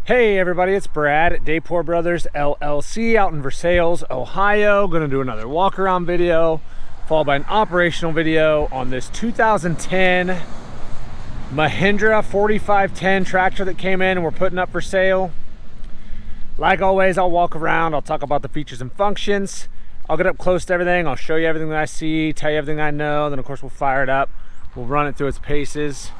Hey everybody, it's Brad at Dayport Brothers LLC out in Versailles, Ohio. Gonna do another walk around video, followed by an operational video on this 2010 Mahindra 4510 tractor that came in and we're putting up for sale. Like always, I'll walk around, I'll talk about the features and functions. I'll get up close to everything, I'll show you everything that I see, tell you everything I know, then of course we'll fire it up. We'll run it through its paces.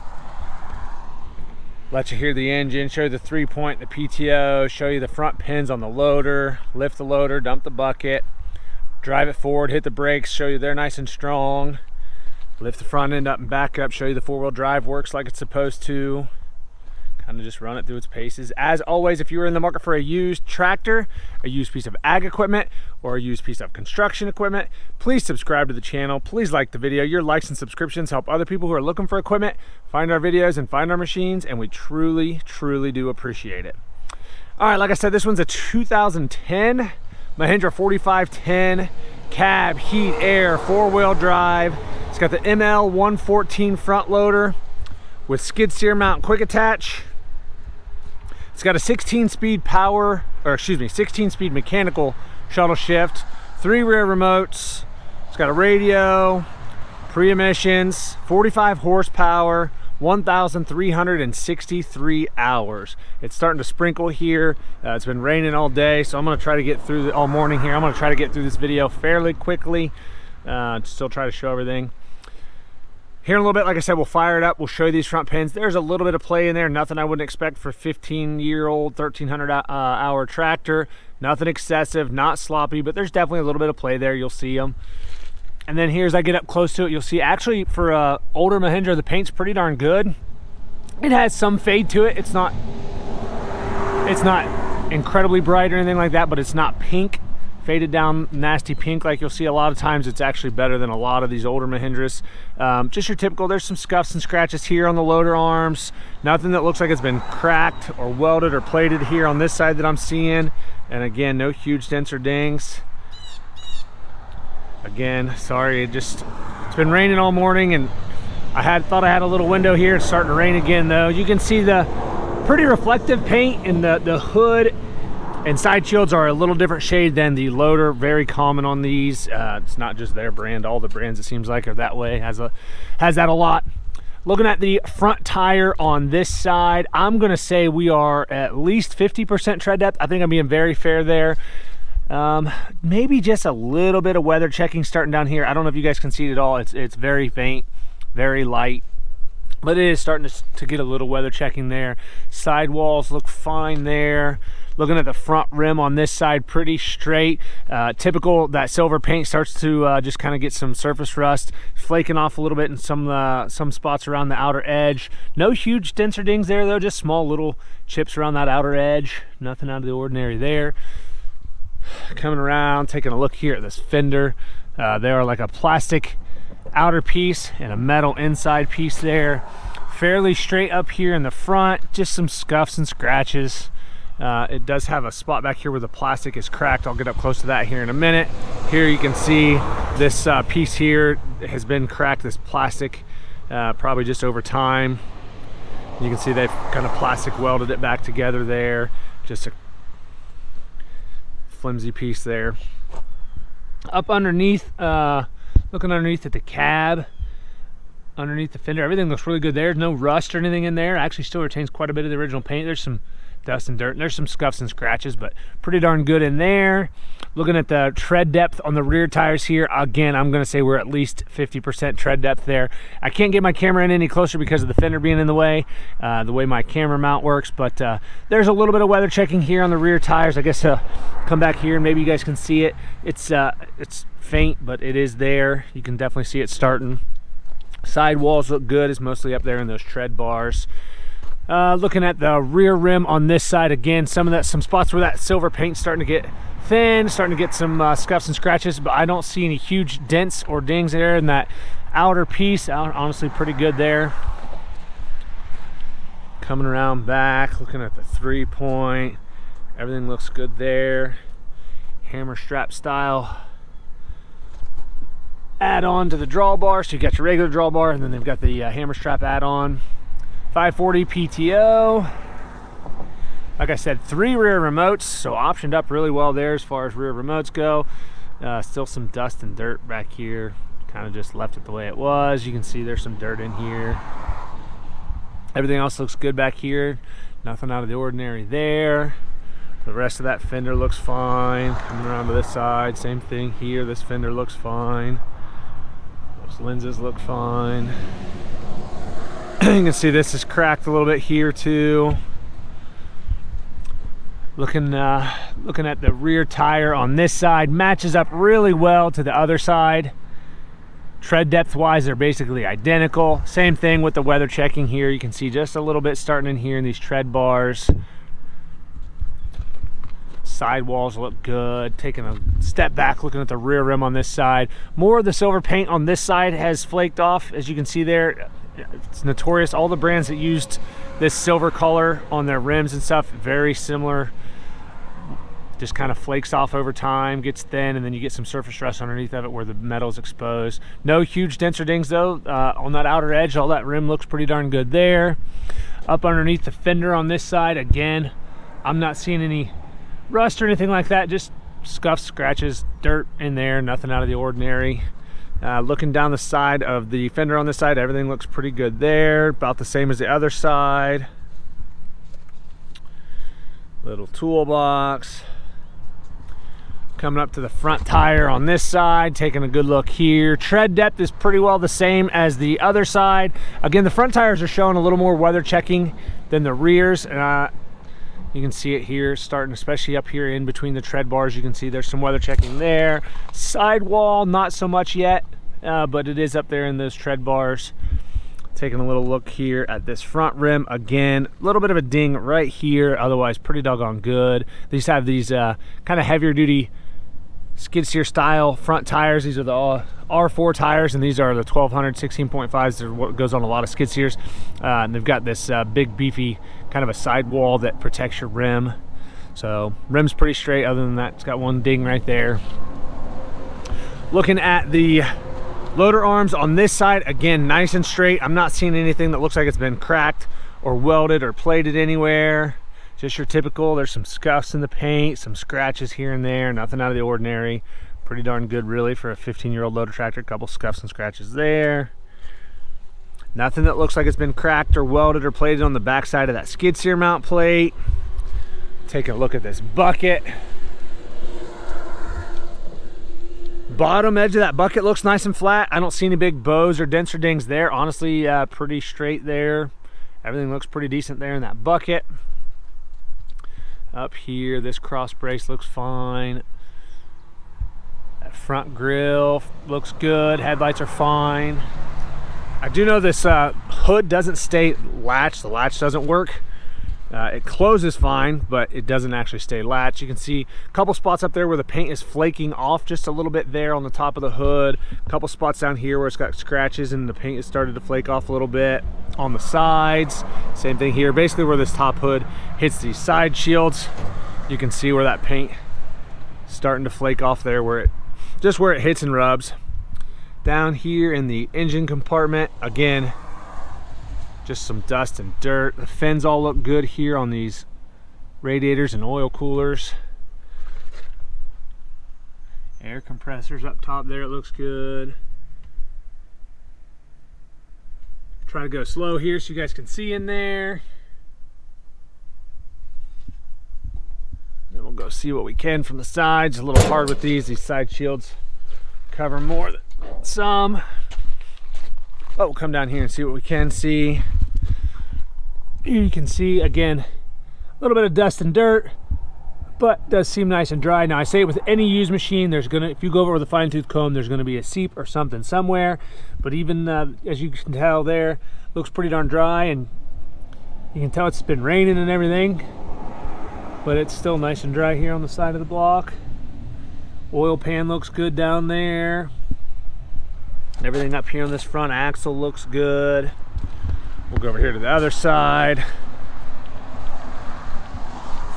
Let you hear the engine, show you the 3-point, the PTO, show you the front pins on the loader, lift the loader, dump the bucket, drive it forward, hit the brakes, show you they're nice and strong, lift the front end up and back up, show you the 4-wheel drive works like it's supposed to. Kind of just run it through its paces. As always, if you are in the market for a used tractor, a used piece of ag equipment, or a used piece of construction equipment, please subscribe to the channel. Please like the video. Your likes and subscriptions help other people who are looking for equipment find our videos and find our machines, and we truly, truly do appreciate it. All right, like I said, this one's a 2010 Mahindra 4510 cab, heat, air, 4-wheel drive. It's got the ML 114 front loader with skid steer mount quick attach. It's got a 16-speed mechanical shuttle shift, 3 rear remotes. It's got a radio, pre-emissions, 45 horsepower, 1,363 hours. It's starting to sprinkle here. It's been raining all day, so I'm gonna try to get through all morning here. I'm gonna try to get through this video fairly quickly. Still try to show everything. Here in a little bit, like I said, we'll fire it up. We'll show you these front pins. There's a little bit of play in there. Nothing I wouldn't expect for a 15-year-old, 1,300 hour tractor. Nothing excessive, not sloppy, but there's definitely a little bit of play there. You'll see them. And then here, as I get up close to it, you'll see actually for a older Mahindra, the paint's pretty darn good. It has some fade to it. It's not incredibly bright or anything like that, but it's not pink. Faded down nasty pink like you'll see a lot of times. It's actually better than a lot of these older Mahindras. Just your typical, there's some scuffs and scratches here on the loader arms. Nothing that looks like it's been cracked or welded or plated here on this side that I'm seeing. And again, no huge dents or dings. Again, sorry, it's been raining all morning, and I thought I had a little window here. It's starting to rain again though. You can see the pretty reflective paint in the hood. And side shields are a little different shade than the loader, very common on these. It's not just their brand, all the brands it seems like are that way, has that a lot. Looking at the front tire on this side, I'm gonna say we are at least 50% tread depth. I think I'm being very fair there. Maybe just a little bit of weather checking starting down here. I don't know if you guys can see it at all. It's very faint, very light. But it is starting to get a little weather checking there. Sidewalls look fine there. Looking at the front rim on this side, pretty straight. Typical, that silver paint starts to just kind of get some surface rust, flaking off a little bit in some spots around the outer edge. No huge dents or dings there though, just small little chips around that outer edge. Nothing out of the ordinary there. Coming around, taking a look here at this fender. They are like a plastic outer piece and a metal inside piece there. Fairly straight up here in the front, just some scuffs and scratches. It does have a spot back here where the plastic is cracked. I'll get up close to that here in a minute. Here you can see this piece here has been cracked, this plastic, probably just over time. You can see they've kind of plastic welded it back together there. Just a flimsy piece there. Up underneath, looking underneath at the cab, underneath the fender, everything looks really good there. No rust or anything in there. Actually still retains quite a bit of the original paint. There's some dust and dirt, and there's some scuffs and scratches, but pretty darn good in there. Looking at the tread depth on the rear tires here, again, I'm gonna say we're at least 50% tread depth there. I can't get my camera in any closer because of the fender being in the way my camera mount works, but there's a little bit of weather checking here on the rear tires. I guess come back here and maybe you guys can see it. It's faint, but it is there. You can definitely see it starting. Sidewalls look good. It's mostly up there in those tread bars. Looking at the rear rim on this side, again, some spots where that silver paint's starting to get thin, starting to get some scuffs and scratches, but I don't see any huge dents or dings there in that outer piece. Honestly, pretty good there. Coming around back, looking at the 3-point, everything looks good there. Hammer strap style add-on to the drawbar, so you got your regular drawbar, and then they've got the hammer strap add-on. 540 PTO. Like I said, 3 rear remotes, so optioned up really well there as far as rear remotes go. Still some dust and dirt back here. Kind of just left it the way it was. You can see there's some dirt in here. Everything else looks good back here. Nothing out of the ordinary there. The rest of that fender looks fine. Coming around to this side, same thing here. This fender looks fine. Those lenses look fine. You can see this is cracked a little bit here too. Looking at the rear tire on this side, matches up really well to the other side. Tread depth wise, they're basically identical. Same thing with the weather checking here. You can see just a little bit starting in here in these tread bars. Sidewalls look good. Taking a step back, looking at the rear rim on this side. More of the silver paint on this side has flaked off, as you can see there. It's notorious. All the brands that used this silver color on their rims and stuff, very similar. Just kind of flakes off over time, gets thin, and then you get some surface rust underneath of it where the metal is exposed. No huge dents or dings though. On that outer edge, all that rim looks pretty darn good there. Up underneath the fender on this side, again, I'm not seeing any rust or anything like that, just scuffs, scratches, dirt in there, nothing out of the ordinary. Looking down the side of the fender on this side, everything looks pretty good there, about the same as the other side. Little toolbox. Coming up to the front tire on this side, taking a good look here. Tread depth is pretty well the same as the other side. Again, the front tires are showing a little more weather checking than the rears. You can see it here starting, especially up here in between the tread bars. You can see there's some weather checking there. Sidewall, not so much yet, but it is up there in those tread bars. Taking a little look here at this front rim. Again, a little bit of a ding right here, otherwise pretty doggone good. These have these kind of heavier duty skid steer style front tires. These are the R4 tires, and these are the 1200 16.5s. They're what goes on a lot of skid steers. And they've got this big beefy kind of a sidewall that protects your rim. So rim's pretty straight. Other than that, it's got one ding right there. Looking at the loader arms on this side, again, nice and straight. I'm not seeing anything that looks like it's been cracked or welded or plated anywhere. Just your typical. There's some scuffs in the paint, some scratches here and there, nothing out of the ordinary. Pretty darn good really for a 15-year-old loader tractor. A couple scuffs and scratches there. Nothing that looks like it's been cracked or welded or plated on the back side of that skid steer mount plate. Take a look at this bucket. Bottom edge of that bucket looks nice and flat. I don't see any big bows or dents or dings there. Honestly, pretty straight there. Everything looks pretty decent there in that bucket. Up here, this cross brace looks fine. That front grille looks good. Headlights are fine. I do know this hood doesn't stay latched. The latch doesn't work. It closes fine, but it doesn't actually stay latched. You can see a couple spots up there where the paint is flaking off just a little bit there on the top of the hood. A couple spots down here where it's got scratches and the paint has started to flake off a little bit on the sides. Same thing here. Basically where this top hood hits these side shields, you can see where that paint is starting to flake off there, where it just where it hits and rubs. Down here in the engine compartment, again, just some dust and dirt. The fins all look good here on these radiators and oil coolers. Air compressors up top there, it looks good. Try to go slow here so you guys can see in there. Then we'll go see what we can from the sides. A little hard with these side shields cover more than some. But we'll come down here and see what we can see. Here you can see, again, a little bit of dust and dirt, but does seem nice and dry. Now I say with any used machine, there's gonna, if you go over with a fine tooth comb, there's gonna be a seep or something somewhere. But even as you can tell there, looks pretty darn dry, and you can tell it's been raining and everything, but it's still nice and dry here on the side of the block. Oil pan looks good down there. Everything up here on this front axle looks good. We'll go over here to the other side.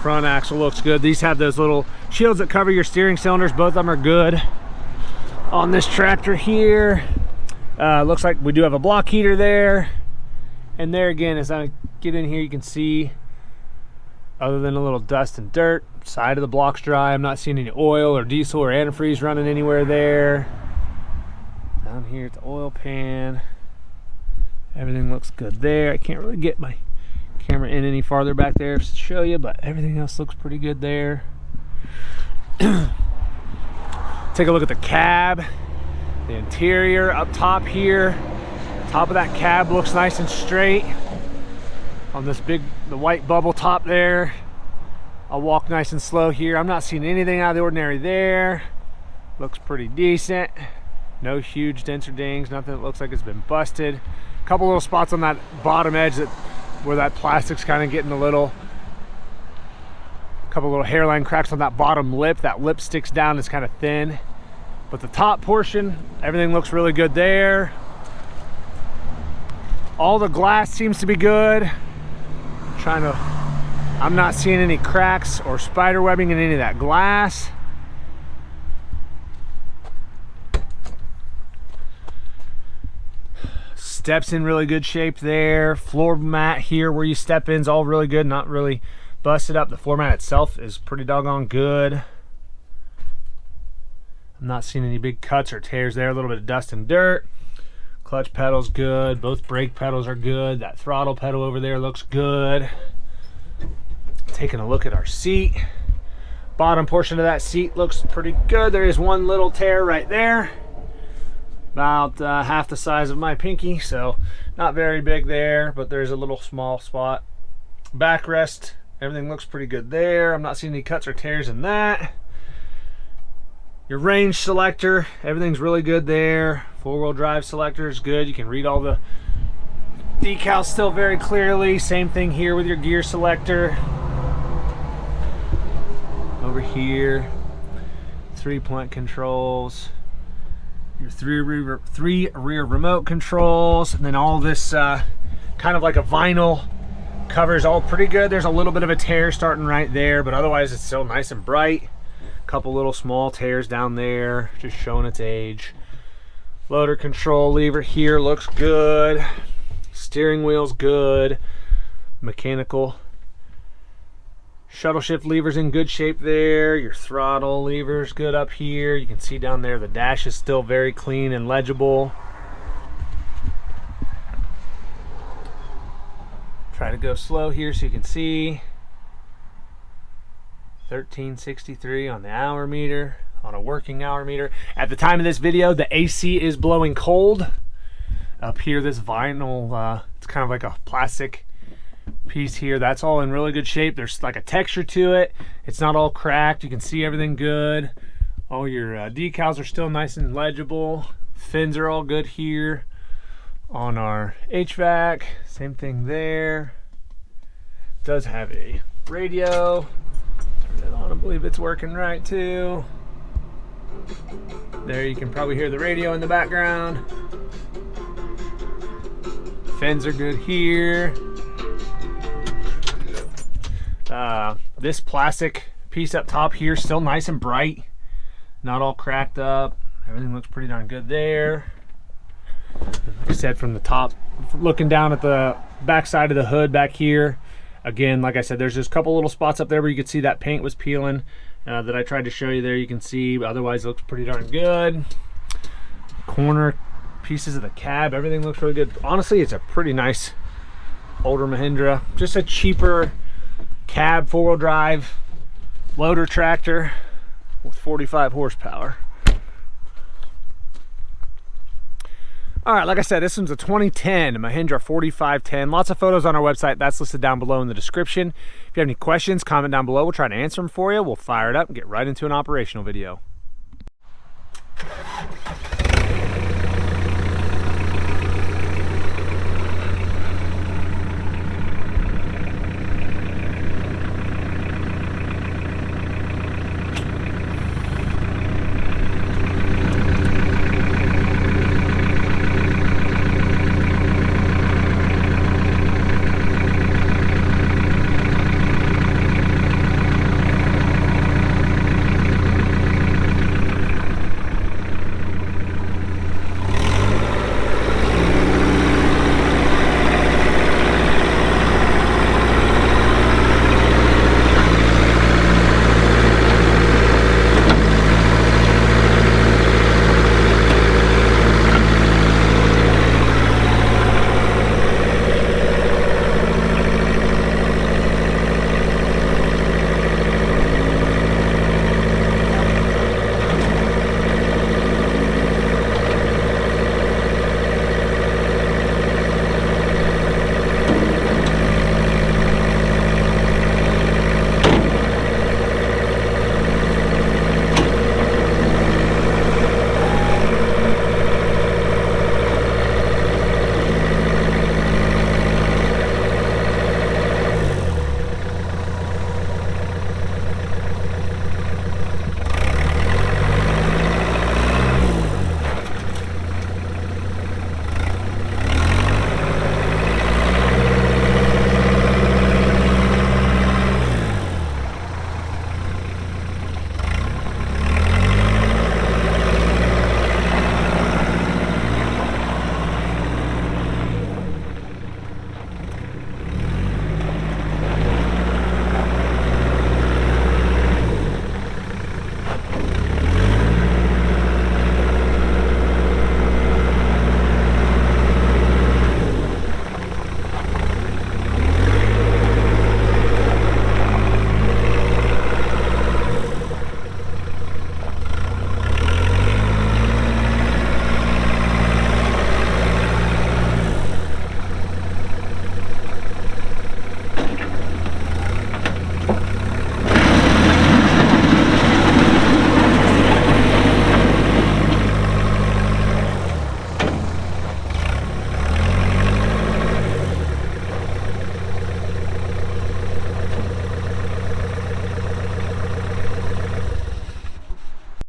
Front axle looks good. These have those little shields that cover your steering cylinders. Both of them are good on this tractor here. Looks like we do have a block heater there. And there again, as I get in here, you can see other than a little dust and dirt. Side of the block's dry. I'm not seeing any oil or diesel or antifreeze running anywhere there. Down here at the oil pan, everything looks good there. I can't really get my camera in any farther back there to show you, but everything else looks pretty good there. Take a look at the cab, the interior up top here. Top of that cab looks nice and straight. On this the white bubble top there, I'll walk nice and slow here. I'm not seeing anything out of the ordinary there. Looks pretty decent. No huge dents or dings, nothing that looks like it's been busted. A couple little spots on that bottom edge where that plastic's kind of getting a couple little hairline cracks on that bottom lip. That lip sticks down, it's kind of thin. But the top portion, everything looks really good there. All the glass seems to be good. I'm not seeing any cracks or spider webbing in any of that glass. Steps in really good shape there. Floor mat here where you step in is all really good, not really busted up. The floor mat itself is pretty doggone good. I'm not seeing any big cuts or tears there. A little bit of dust and dirt. Clutch pedal's good. Both brake pedals are good. That throttle pedal over there looks good. Taking a look at our seat. Bottom portion of that seat looks pretty good. There is one little tear right there. About half the size of my pinky, so not very big there, but there's a little small spot. Backrest, everything looks pretty good there. I'm not seeing any cuts or tears in that. Your range selector, everything's really good there. Four-wheel drive selector is good. You can read all the decals still very clearly. Same thing here with your gear selector. Over here, 3-point controls. Your three rear remote controls, and then all this kind of like a vinyl covers all pretty good. There's a little bit of a tear starting right there, but otherwise it's still nice and bright. Couple little small tears down there, just showing its age. Loader control lever here looks good. Steering wheel's good. Mechanical shuttle shift lever's in good shape there. Your throttle lever's good up here. You can see down there the dash is still very clean and legible. Try to go slow here so you can see. 1363 on the hour meter, on a working hour meter. At the time of this video, the AC is blowing cold. Up here, this vinyl, it's kind of like a plastic piece here. That's all in really good shape. There's like a texture to it. It's not all cracked. You can see everything good. All your decals are still nice and legible. Fins are all good here. On our HVAC, same thing there. Does have a radio. Turn it on, I believe it's working right too. There you can probably hear the radio in the background. Fins are good here. This plastic piece up top here still nice and bright, not all cracked up. Everything looks pretty darn good there. Like I said, from the top, looking down at the back side of the hood back here, again, like I said, there's just a couple little spots up there where you could see that paint was peeling that I tried to show you there. You can see, otherwise it looks pretty darn good. Corner pieces of the cab, everything looks really good. Honestly, it's a pretty nice older Mahindra, just a cheaper cab, four-wheel drive loader tractor with 45 horsepower. All right, like I said, this one's a 2010 Mahindra 4510. Lots of photos on our website. That's listed down below in the description. If you have any questions, comment down below. We'll try to answer them for you. We'll fire it up and get right into an operational video.